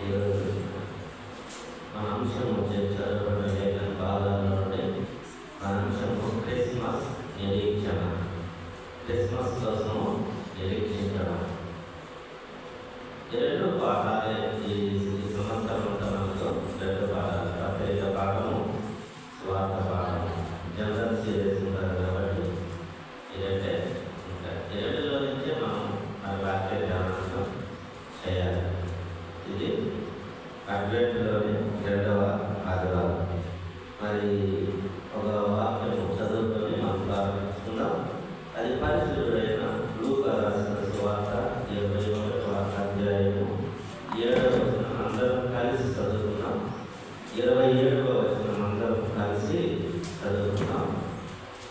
ఈరోజు మన అంశం చదవబడిన లేఖన భాగాల్లో నుండి మన అంశము క్రిస్మస్ నిరీక్షణ. క్రిస్మస్ కోసము నిరీక్షించడం. రెండు పాఠాలే ఈ సంవత్సరం మనకు రెండు పాఠాలు, ప్రత్యేక పాఠము, స్వార్థ పాఠము. జనరల్ సీరియస్ ఉంటారు కాబట్టి ఈ రెండే ఉంటాయి. ఈ రెండులో నుంచే మనం మన వాక్య ధ్యానం చేయాలి. ఇది అడ్వెంట్లోని రెండవ ఆదివారం. మరి ఒక వాక్యం చదువుకొని మనం ప్రారంభించుకుందాం. అది పరిశుద్ధుడైన లూకా రాసిన సువార్త 21వ అధ్యాయము 7వ వచనం అందరం కలిసి చదువుకున్నాం. 27వ వచనం అందరం కలిసి చదువుకున్నాం.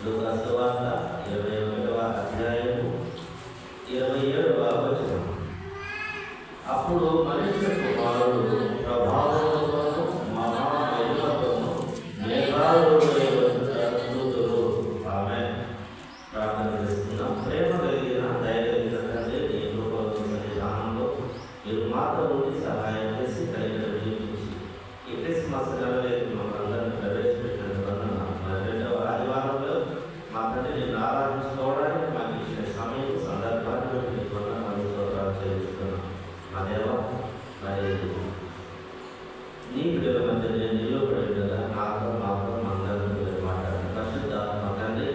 లూకా సువార్త 21వ అధ్యాయము 27వ వచనం. అప్పుడు మనుష్య కుమారుడు ప్రభావంతోను మహామహిమతోను మేఘారూఢుడై వచ్చును. ఆమేన్. ప్రార్థన చేస్తున్నాం. ప్రేమ కలిగిన దయ కలిగిన తండ్రి, నీ కృపలోని సన్నిధానంలో మీరు మాతో ఉండి సహాయం చేసి కలిగిన జీవించి ఈ క్రిస్మస్ నెలలోకి మమ్మల్ని ప్రవేశపెట్టినందుకు మరి రెండవ ఆదివారంలో మా తండ్రి నేను ఆరాధించుకోవడానికి మాకు ఇచ్చిన సమయం సందర్భాన్ని మీకు స్తోత్రాలు చేస్తున్నాం. మా దేవ, మరి నీ బిడ్డల మధ్య నేను నిలబడి కదా నాతో అందరితో మీరు మాట్లాడండి. పరిశుద్ధాత్మ తండ్రి,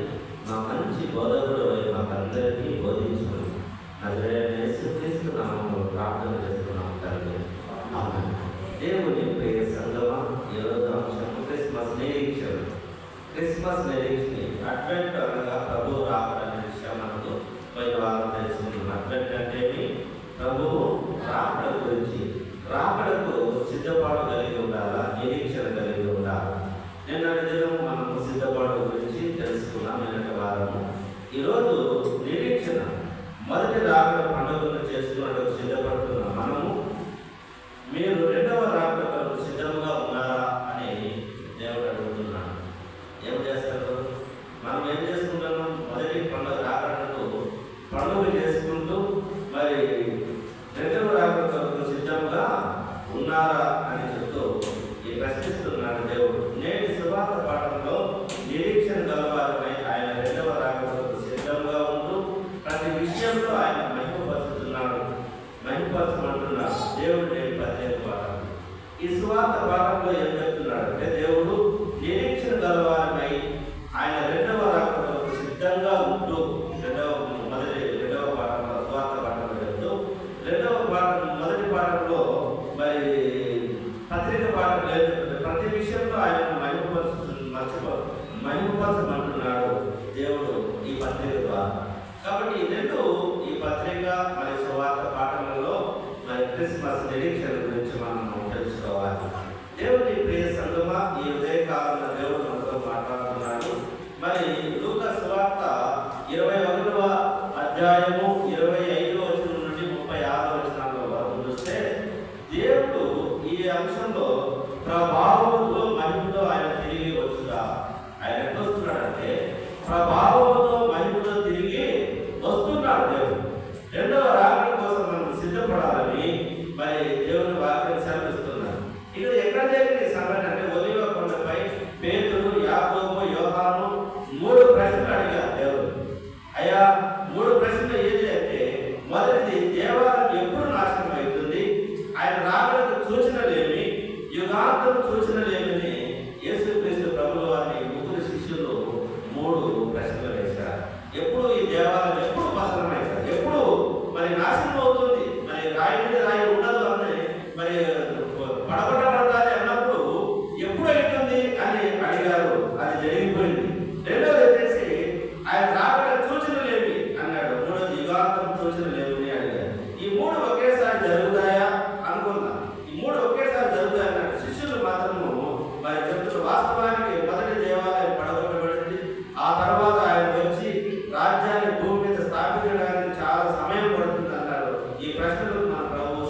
మా మంచి బోధకుడు మాకందరికీ బోధించుకుని నజరేయుడైన యేసుక్రీస్తు నామములో ప్రార్థన చేస్తున్నాం తండ్రి. ఆమేన్. దేవుని ప్రియ సంగమా, ఈరోజు అంశం క్రిస్మస్ నిరీక్షణ. క్రిస్మస్ నిరీక్షణ, అడ్వెంట్ అనగా ప్రభు రాకడనే విషయం మనకు పోయిన వారం తెలుసుకున్నాం. అడ్వెంట్ అంటే ప్రభువు రాకడ గురించి, రాకడకు సిద్ధపాటు కలిగి ఉండాలా, నిరీక్షణ కలిగి ఉండాలా. నిన్నటి దినం మనము సిద్ధపాటు గురించి తెలుసుకున్నాం. నిన్నటి వారము. ఈరోజు నిరీక్షణ, మొదటి రాకడ పండుగను చేసుకున్నట్టు సిద్ధపడుతున్న మనము మీరు రెండవ రాకడ కొరకు సిద్ధంగా ఉన్నారా అని దేవుడు అడుగుతున్నాడు. ఏం చేస్తారు? మనం ఏం చేసుకుంటున్నాం? మొదటి పండుగ రాకడకు పండుగ చేసుకుంటూ మరి రెండవ రాకడ కొరకు సిద్ధంగా ఉన్నారా అని చెప్తూ ఈ ప్రశ్నిస్తున్నాడు దేవుడు. నేటి సువార్త పాఠంలో నిరీక్షణ గలవారమై ఆయన రెండవ రాకడ కొరకు సిద్ధంగా ఉంటూ ప్రతి విషయంలో ఆయన మహిమపరచమంటున్నాడు దేవుడు. నేటి ప్రత్యేక పాఠం. ఈ సువార్త పాఠంలో ఏం చెప్తున్నాడు అంటే దేవుడు నిరీక్షణ గలవారమై ఆయన రెండవ రాకడ కొరకు సిద్ధంగా ఉంటూ రెండవ పాఠంలో సువార్త పాఠంలో చెప్తూ మొదటి పాఠంలో మరి పత్రిక పాఠం లేదు, ప్రతి విషయంలో ఆయన మహిమపరచమంటున్నాడు దేవుడు ఈ పత్రిక ద్వారా. కాబట్టి ఈ రెండు, ఈ పత్రిక మరి సువార్త పాఠంలో మరి క్రిస్మస్ నిరీక్షణ గురించి మనం తెలుసుకోవాలి. దేవుని ప్రియ సంగమా, ఈ ఉదయకాలంలో దేవుడు మనతో మాట్లాడుతున్నాడు. మరి లూకా సువార్త 21వ అధ్యాయము 25వ వచనం నుండి 36వ వచనాల వరకు చూస్తే దేవుడు ఈ అంశంలో ప్రభావంతో మహిమతో ఆయన తిరిగి వచ్చుగా. ఆయన ఎంత వస్తున్నాడంటే ప్రభావంతో మహిమతో తిరిగి వస్తున్నాడు దేవుడు. రెండవ రాకడ కోసం మనం సిద్ధపడాలని మరి దేవుని వాక్యం సెలవిస్తున్నాడు. ఇక్కడ ఎక్కడ జరిగిన సంఘటన అంటే ఒలీవ కొండపై పేతురు, యాకోబు, యోహాను 3 ప్రశ్నలు అడిగారు దేవుడు. అయ్యా, 3 ప్రశ్నలు ఏది అంటే, మొదటిది దేవాలయం ఎప్పుడు నాశనం అవుతుంది, ఆయన రాకడకు సూచనలేమి, యుగాంతం సూచనలేమని యేసుక్రీస్తు ప్రభువు వారిని 3 శిష్యులు 3 ప్రశ్నలు వేశారు. ఎప్పుడు ఈ దేవాలయం ఎప్పుడు పతనమవుతుంది, ఎప్పుడు మరి నాశనం అవుతుంది, మరి రాయి మీద రాయి ఉండదు అని మరి పడగొట్టబడాలి అన్నప్పుడు ఎప్పుడు అవుతుంది అని అడిగారు. అది జరిగిపోయింది. రెండోది వచ్చేసి ఆయన రాకడ సూచనలేమి అన్నాడు. మూడోది యుగాంతం సూచనలేమి అడిగారు. ఈ 3 ఒకేసారి జరుగుతాయా అనుకుందాం. ఈ 3 ఒకేసారి జరుగుతాయి అన్నాడు. శిష్యులు మాత్రము మరి చెప్తున్న వాస్తవానికి మొదటి దేవాలయం పడగొట్టబడింది. ఆ తర్వాత ఆయన వచ్చి రాజ్యాన్ని భూమి మీద స్థాపించడానికి చాలా సమయం పడుతుంది అన్నారు. ఈ ప్రశ్నలకు మన ప్రభువు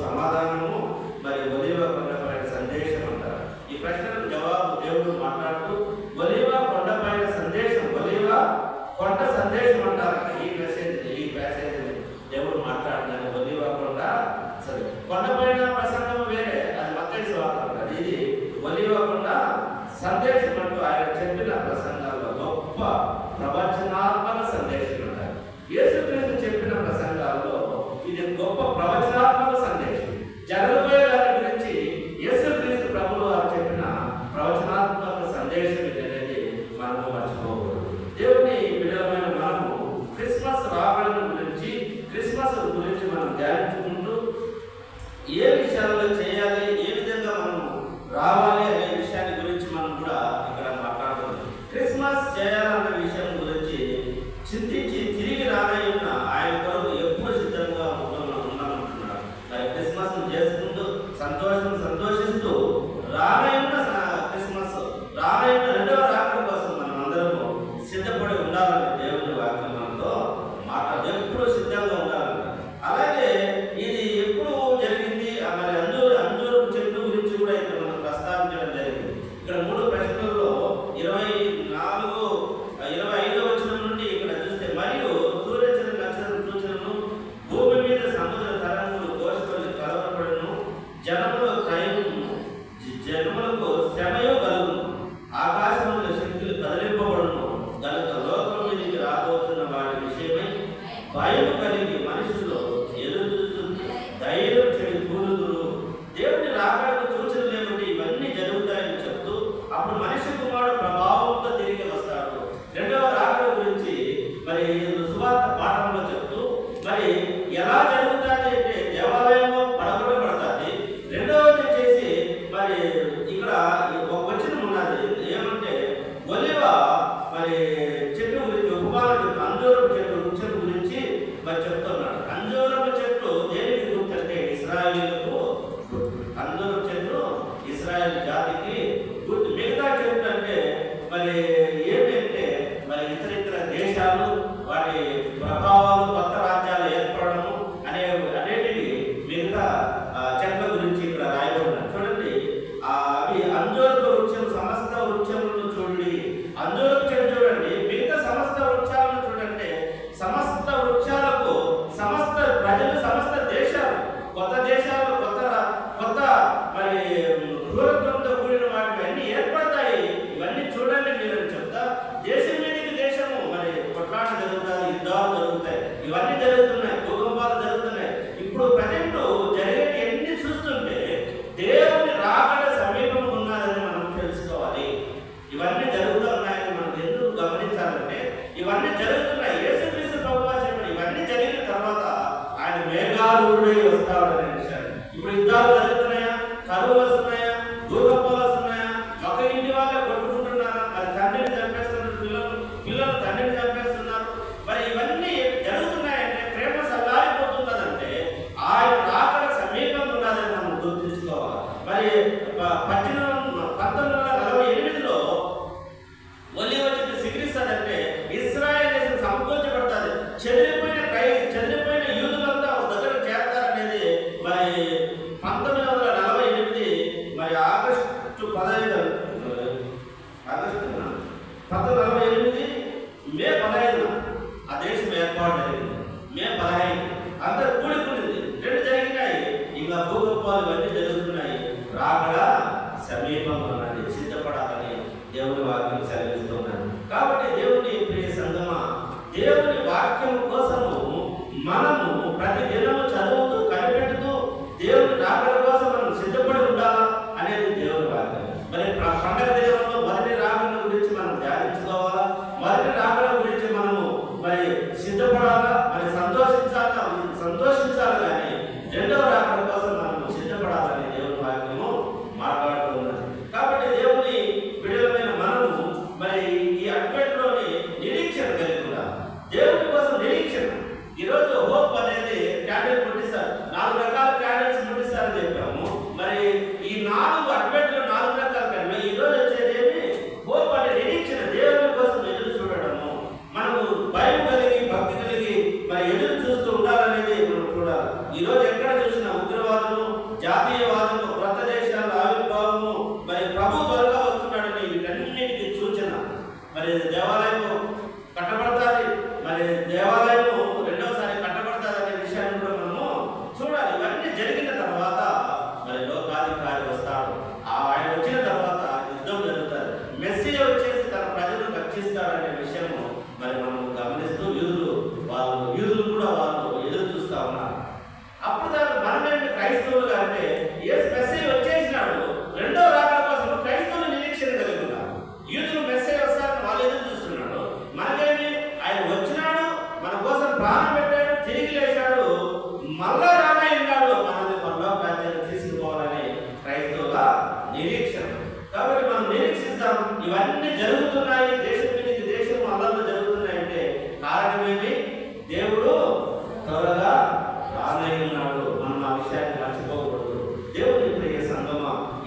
క్రిస్మస్ చేసుకుంటూ సంతోషిస్తూ రానైన క్రిస్మస్ రానైన రెండవ రాకడ కోసం మనం అందరము సిద్ధపడి ఉండాలని దేవుని వాక్యం మనతో మాట్లాడు, ఎప్పుడు సిద్ధంగా ఉండాలని. అలాగే ఇది ఎప్పుడు జరిగింది, మరి అంజూరపు చెట్టు గురించి కూడా ఇక్కడ మనం ప్రస్తావించడం జరిగింది. ఇక్కడ 3 ప్రశ్నల్లో 25వ వచనం నుండి ఇక్కడ చూస్తే, మరియు సూర్యచంద్ర నక్షత్ర సూచనను భూమి మీద సముద్ర తరంగులు దోషపడి కలవరపడను, జనములకు శ్రమయు కలుగును, ఆకాశముల శక్తులు కదిలింపబడును కనుక లోకం మీదకి రాబోతున్న వాటి విషయమై భయం కలిగి మనుషులు ఎదురు చూస్తూ ధైర్యం చెడి కూలుదురు. దేవుని రాకడకు సూచనలు ఏమిటి? ఇవన్నీ జరుగుతాయని చెప్తూ అప్పుడు మనిషి కుమారుడు ప్రభావంతో తిరిగి వస్తాడు. రెండవ రాకడ గురించి మరి సువార్త పాఠంలో చెప్తూ మరి ఎలా జరుగుతుంది అంటే దేవాలయంలో పడగొట్టబడుతుంది. రెండవది చేసి మరి ఇక్కడ ఒక వచనం ఉన్నది, ఏమంటే ఒలివ మరి చెట్టు గురించి ఉపమానం చెప్తూ అంజూరపు చెట్టు వృక్షం గురించి మరి చెప్తున్నాడు. అంజూరపు చెట్లు దేనికి గుర్తంటే ఇశ్రాయేలుకు గుర్తు. అంజూరపు చెట్లు ఇశ్రాయేల్ జాతికి గుర్తు. మిగతా చెట్లు అంటే మరి ఏమిటంటే మరి ఇతర దేశాలు వాటి ప్రభావాలు కొత్త రాజ్యాలు ఏర్పడము అనేటివి మిగతా చెట్ల గురించి ఇక్కడ రాయబడినారు. చూడండి, అవి అంజూరపు వృక్షం సమస్త వృక్షములను చూడండి, అంజూరపు చెట్టు చూడండి, మిగతా సమస్త వృక్షాలను చూడండి. సమస్త వృక్షాలకు సమస్త ప్రజలు, సమస్త దేశాలు, కొత్త దేశాలు, కొత్త మరి క్రూరత్వంతో కూడిన వాటి అన్ని ఏర్పడతాయి. ఇవన్నీ చూడండి మీరు చెప్తా. దేశం మీదకి దేశము మరి కొట్లాట జరుగుతాయి, యుద్ధాలు జరుగుతాయి, ఇవన్నీ జరుగుతున్నాయి, భూకంపాలు జరుగుతున్నాయి. ఇప్పుడు ప్రజెంట్ జరిగేటి అన్ని చూస్తుంటే దేవుని రాకడ సమీపం ఉన్నదని మనం తెలుసుకోవాలి. ఇవన్నీ జరుగుతున్నాయని మనం ఎందుకు గమనించాలంటే ఇవన్నీ జరుగుతున్నాయి. యేసుక్రీస్తు ప్రభువా చెప్పాడు, ఇవన్నీ జరిగిన తర్వాత ఆయన మేఘారూఢుడై వస్తాడనే విషయాన్ని. ఇప్పుడు యుద్ధాలు జరుగుతున్నాయా, కరువు వస్తున్నాయా, భూకంపాలు వస్తున్నాయా, ఒక ఇంటి వాళ్ళే కొట్టుకుంటున్నారా, మరి తండ్రిని చంపేస్తున్నారు, పిల్లలు తండ్రిని చంపేస్తున్నారు. మరి ఇవన్నీ జరుగుతున్నాయంటే ప్రేమ సల్లారిపోతున్నదంటే ఆయన రాకడ సమీపం ఉన్నదని మనం గుర్తించుకోవాలి. మరి 1948లో ఒలివ చెట్టు సిగిరిస్తాడంటే ఇశ్రాయేల్ దేశం సంకోచపడుతుంది, చెదిరిపోయిన యూదులంతా ఒక దగ్గర చేరతారనేది మరి 1948 మరి ఆగస్టు 15 మే 15 ఆ దేశం ఏర్పాటు జరిగింది. మే 15 అందరూ కూడుకునింది. 2 జరిగినాయి. ఇంకా భూకంపాలు ఇవన్నీ జరుగుతున్నాయి. రాకడ సమీపంలో ఉన్నది, సిద్ధపడాలని దేవుని వాక్యం సెలవిస్తున్నాను. కాబట్టి దేవుని ప్రియ సంగమా, దేవుని వాక్యం కోసము మనము ప్రతి దినము చదువుతూ కనిపెడుతూ దేవుని రాకడ కోసం మనం సిద్ధపడి ఉండాలా అనేది దేవుని వాక్యం. మరి పండగ దినంలో మొదటి రాకడ గురించి మనం ధ్యానించుకోవాలా, మొదటి రాకడ గురించి మనము మరి సిద్ధపడాలా, మరి సంతోషించాలి కానీ రెండవ రాకడ కోసం మనము సిద్ధపడాలని దేవుని వాక్యము మాట్లాడుతున్నది. కాబట్టి దేవుని బిడ్డలమైన మనము మరి ఈ అడ్వెంట్లోని నిరీక్షణ కలిగి ఉండాలి. దేవుని కోసం నిరీక్షణ. ఈరోజు హోప్ అనేది క్యాండిల్ ముట్టిస్తారు, 4 రకాల క్యాండిల్స్ ముట్టిస్తారని చెప్పాము. మరి ఈ 4 అడ్వెంట్లు 4 రకాల క్యాండిల్. ఈరోజు వచ్చే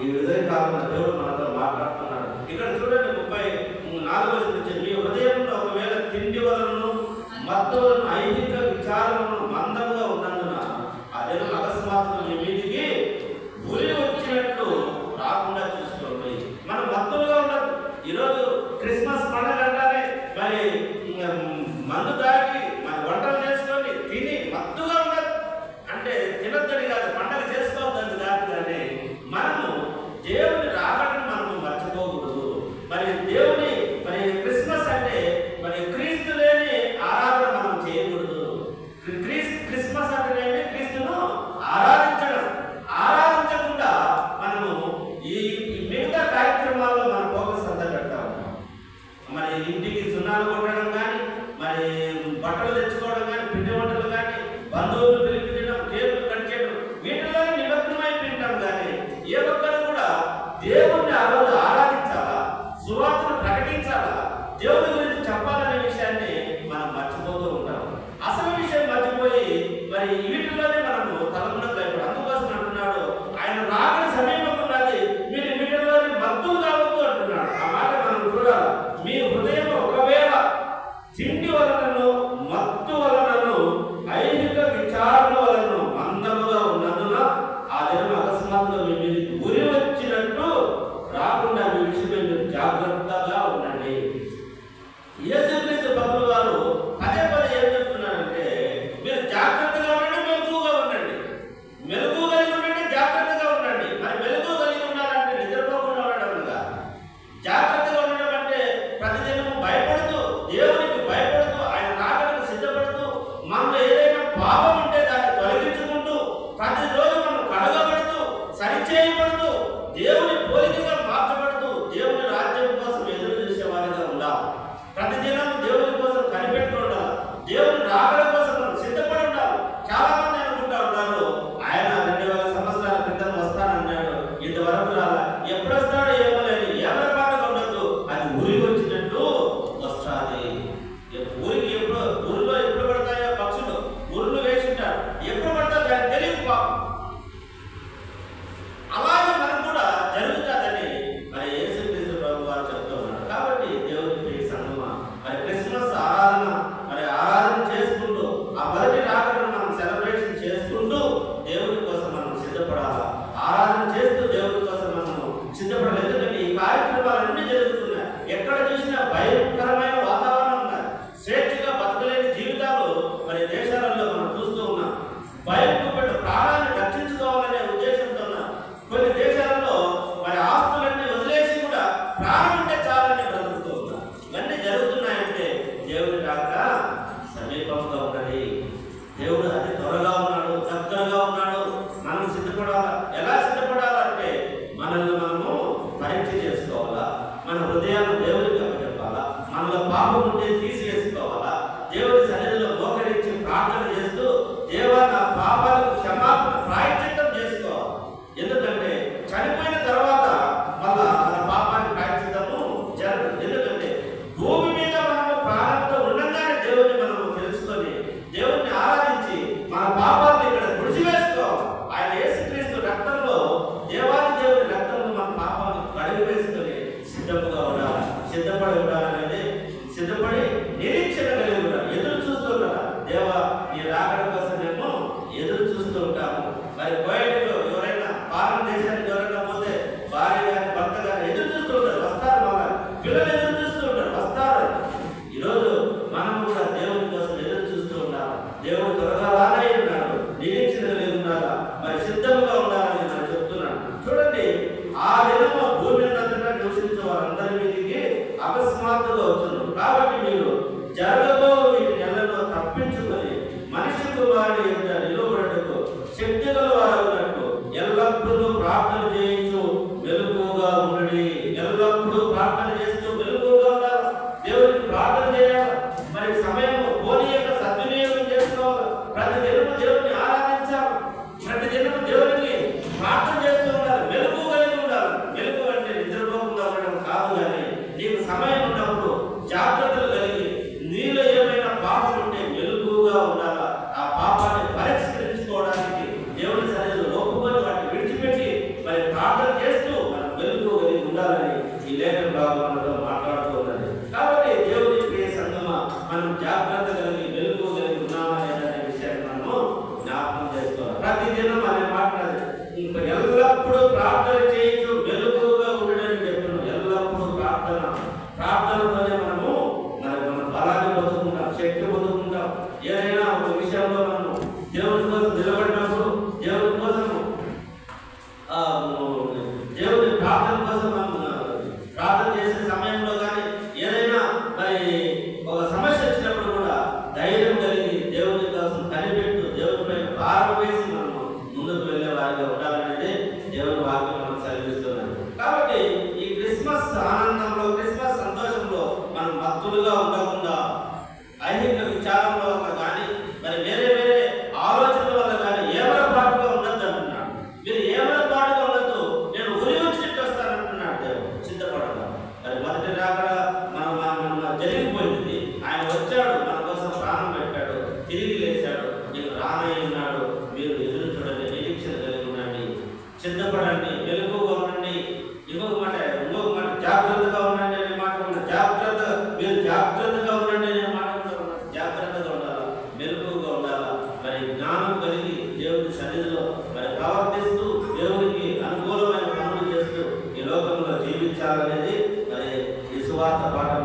ఈ ఉదయకాలంలో దేవుడు మనతో మాట్లాడుతున్నాడు. ఇక్కడ చూడండి 34వ వచనం, మీ హృదయంలో ఒకవేళ తిండి వలన మత్తు వలన ఐహిక విచారములను మందంగా ఉన్నందున అదే అకస్మాత్తుగా మీ మీదికి ఉరి వచ్చినట్లు రాకుండా చూసుకోండి. మనం మత్తులుగా ఉండదు. ఈరోజు క్రిస్మస్ పండుగ అంటానే మరి మందు తాగి మన వంటలు చేసుకొని తిని మత్తుగా ఉండదు. అంటే తినొద్దని కాదు, పండుగ చేసుకోవద్దని కాదు, కానీ మనము దేవుని రాకడను మనము మర్చిపోకూడదు. మరి దేవుని మరి క్రిస్మస్ అంటే మరి క్రీస్తు లేని ఆరాధన మనం చేయకూడదు. క్రిస్మస్ అంటేనే క్రీస్తును ఆరాధించకుండా మనము ఈ మిగతా కార్యక్రమాల్లో మన ఫోకస్ అంతా పెడతాము. మరి ఇంటికి సున్నాలు కొట్టడం కానీ, మరి బట్టలు తెచ్చుకోవడం కానీ, పిండి వంటలు కానీ, బంధువులు పిలిపించడం, కేకులు కట్ చేయడం, వీటిలో నిమగ్నమైపోయింటాం. కానీ ఏ ఒక్కరు కూడా దేవుణ్ణి ఆ రోజు ఆరాధించాలా, సువార్తను ప్రకటించాలా, దేవుని గురించి చెప్పాలనే విషయాన్ని మనం మర్చిపోతూ ఉంటాం. అసలు విషయం మర్చిపోయి మరి వీటిలోనే మనము తలమునకు అందుకోసం అంటున్నాడు, ఆయన రాకడ సమీపంలో ఉన్నది, మీరు వీటిలోని మత్తులు కావద్దు అంటున్నాడు. ఆ మాట మనం చూడాలి. మీ హృదయం ఒకవేళ తిండి వలనను మత్తు వలనను ఐహిక విచారణ వలన మందముగా ఉన్నందున ఆ దినం అకస్మాత్తుగా మీ మీద గురి వచ్చినట్టు రాకుండా మీ విషయమై మీరు జాగ్రత్తగా ఉండండి. యేసుక్రీస్తు భక్తులు వారు పదే పదే ఏం చెప్తున్నారంటే, మీరు జాగ్రత్తగా ఉండండి, మెలకువగా ఉండండి. మెలకువ కలిగి ఉండండి, జాగ్రత్తగా ఉండండి. మరి మెలకువ కలిగి ఉండాలంటే నిద్రపోకుండా ఉండడం కాదు. జాగ్రత్తగా ఉండడం అంటే ప్రతిదినము భయపడుతూ, దేవునికి భయపడుతూ, ఆయన రాకడకు సిద్ధపడుతూ, మనలో ఏదైనా పాపం ఉంటే దాన్ని తొలగించుకుంటూ, ప్రతిరోజు మనం కడగబడుతూ, సరిచేయబడుతూ, దేవుని పోలికగా మార్చబడుతూ, దేవుని రాజ్యం కోసం ఎదురు చూసేవారిగా ఉండాలి. ప్రతిదినం దేవుని కోసం కనిపెట్టుకుని ఉండాలి. దేవుని రాకడ కోసం మనం సిద్ధపడి ఉండాలి. చాలా మంది అనుకుంటా ఉంటారు, ఆయన 2000 సంవత్సరాల క్రితం వస్తానన్నాడు, ఇంతవరకు రాలా, ఎప్పుడు వస్తాడో ఏమో లేదు. ఎవరి పాటగా ఉండద్దు, అది ఊరికి వచ్చినట్టు వస్తుంది. ఊరికి ఊరిలో ఎప్పుడు పడతాయో పక్షులు ఊరిలో వేసింటారు, ఎప్పుడు పడతాయో దానికి తెలియదు పాపం. అలాగే మనం కూడా జరుగుతుందని మరి యేసుక్రీస్తు ప్రభు వారు చెప్తూ ఉన్నారు. కాబట్టి దేవునికి సంగమా మరి క్రిస్మస్ ఆరాధన చేసుకుంటూ, ఆ మొదటి రాకడను మనం సెలబ్రేషన్ చేసుకుంటూ దేవుని కోసం మనం సిద్ధపడాలి. ఆరాధన చేస్తూ దేవుని కోసం మనం సిద్ధపడాలి. ఎందుకంటే ఈ కార్యక్రమాలన్నీ జరుగుతున్నాయి. ఎక్కడ చూసినా భయంకరమైన వాతావరణం ఉన్నది. స్వేచ్ఛగా బతకలేని జీవితాలు మరి దేశాలలో మనం చూస్తూ ఉన్నాం. భయంతో పడ్డ ప్రాణాన్ని రక్షించుకోవాలనే ఉద్దేశంతో ఉన్నాం. కొన్ని దేశాలలో మరి ఆస్తులన్నీ వదిలేసి కూడా ప్రాణం ఉంటే చాలని బ్రతుకుతూ ఉన్నారు. ఇవన్నీ జరుగుతున్నాయంటే దేవుడి రాక సమీపంగా ఉన్నది. దేవుడు అతి త్వరగా ఉన్నాడు, దగ్గరగా ఉన్నాడు. మనం సిద్ధపడాలా. ఎలా సిద్ధపడాలంటే మనల్ని మనము పరీక్ష చేసుకోవాలా, మన హృదయాన్ని దేవుడికి అప్పచెప్పాలా, మనలో పాపం ఉంటే తీసివేసుకోవాలా, దేవుడి సన్నిధిలో మోకరించి ప్రార్థన చేస్తూ దేవా నా పాపాలకు క్షమాపణ ప్రాయశ్చిత్తం చేసుకోవాలి. ఎందుకంటే చనిపోయిన తర్వాత మళ్ళా మన పాపానికి ప్రాయశ్చిత్తము జరగదు. ఎందుకంటే భూమి మీద మనము ప్రారంభంతో ఉండగానే దేవుడిని మనము తెలుసుకొని దేవుడిని ఆరాధించి మన పాపాలను ఇక్కడ తుడిచివేసుకోవాలి. ఆయన యేసుక్రీస్తు రక్తంలో, దేవాది దేవుని రక్తంలో మనం సిద్ధపడండి, మెలకువగా ఉండండి. ఇంకొక మాట జాగ్రత్తగా ఉండండి అనే మాట ఉన్న జాగ్రత్త, మీరు జాగ్రత్తగా ఉండండి అనే మాట ఉన్న జాగ్రత్తగా ఉండాలా, మెలకువగా ఉండాలా. మరి జ్ఞానం కలిగి దేవుడి సన్నిధిలో మరి ప్రవర్తిస్తూ దేవుడికి అనుకూలమైన పనులు చేస్తూ ఈ లోకంలో జీవించాలనేది మరి ఈ సువార్త పాఠం